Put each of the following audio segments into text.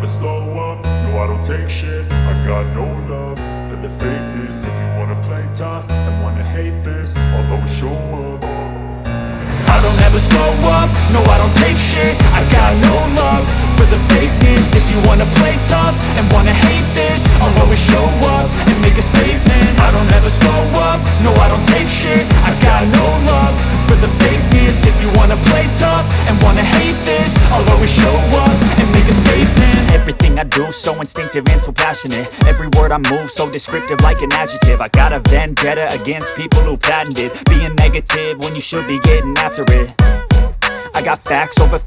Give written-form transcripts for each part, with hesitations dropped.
slow up, no I don't take shit. I got no love for the fakeness. If you wanna play tough and wanna hate this, I'll always show up. I don't ever slow up, no I don't take shit. I got no love for the fakeness. If you wanna play tough and wanna hate this, I'll always show up and make a statement. I don't ever slow up, no I don't take shit. I got no love for the fakeness. If you wanna play tough and wanna hate this, I'll always show up and make a statement. Everything I do so instinctive and so passionate. Every word I move so descriptive like an adjective. I got a vendetta against people who patented being negative when you should be getting after it. I got facts over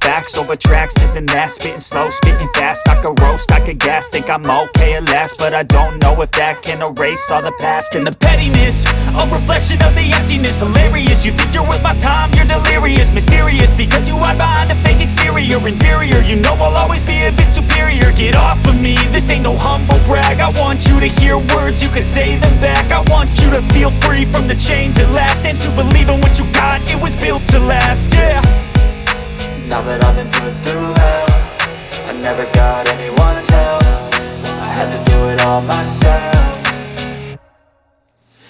tracks, this and that. Spitting slow, spitting fast, I could roast, I could gas. Think I'm okay at last, but I don't know if that can erase all the past. And the pettiness, a reflection of the emptiness. Hilarious, you think you're worth my time, you're delirious. Mysterious, because you hide behind a fake exterior. Inferior, you know I'll always be a bit superior. Get off of me, this ain't no humble brag. I want you to hear words, you can say them back. I want you to feel free from the chains at last, and to believe in what you got, it was built to last, yeah. Now that I've been put through hell, I never got anyone's help. I had to do it all myself.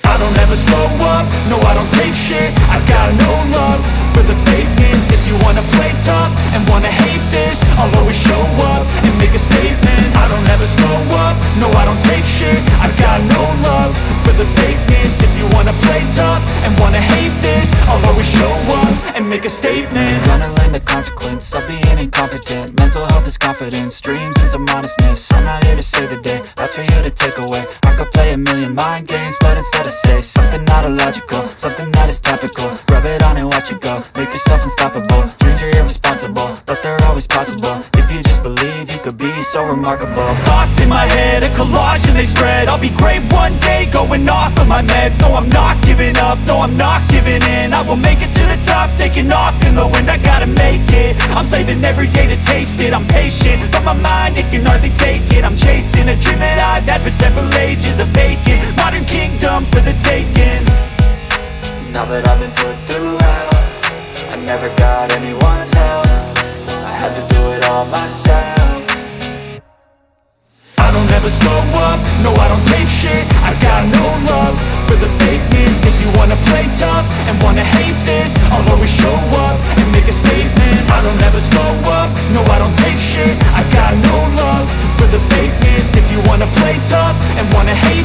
I don't ever slow up, no I don't take shit. I got no love for the fakeness. If you wanna play tough and wanna hate this, I'll always show up and make a statement. I don't ever slow up, no I don't take shit. I got no love for the fakeness. If you wanna play tough and wanna hate this, I'll always show up and make a statement. Gonna learn the consequence of being incompetent. Mental health is confidence, dreams and some honestness. I'm not here to save the day, that's for you to take away. I could play a million mind games, but instead I say something not illogical, something that is topical. Rub it on and watch it go, make yourself unstoppable. Dreams are irresponsible, but they're always possible. If you just believe, you could be so remarkable. Thoughts in my head, a collage and they spread. I'll be great one day, going off of my meds. No, I'm not giving up, no, I'm not giving in. I will make it to the top, taking off in the wind. I gotta make it, I'm saving every day to taste it. I'm patient, but my mind, it can hardly take it. I'm chasing a dream that I've had for several ages. A vacant, modern kingdom for the taking. Now that I've been put through hell, I never got anyone's help. I had to do it all myself. I don't ever slow up, no I don't take shit. I got no love for the fakeness. If you wanna play tough and wanna hate this, I'll always show up and make a statement. I don't ever slow up, no I don't take shit. I got no love for the fakeness. If you wanna play tough and wanna hate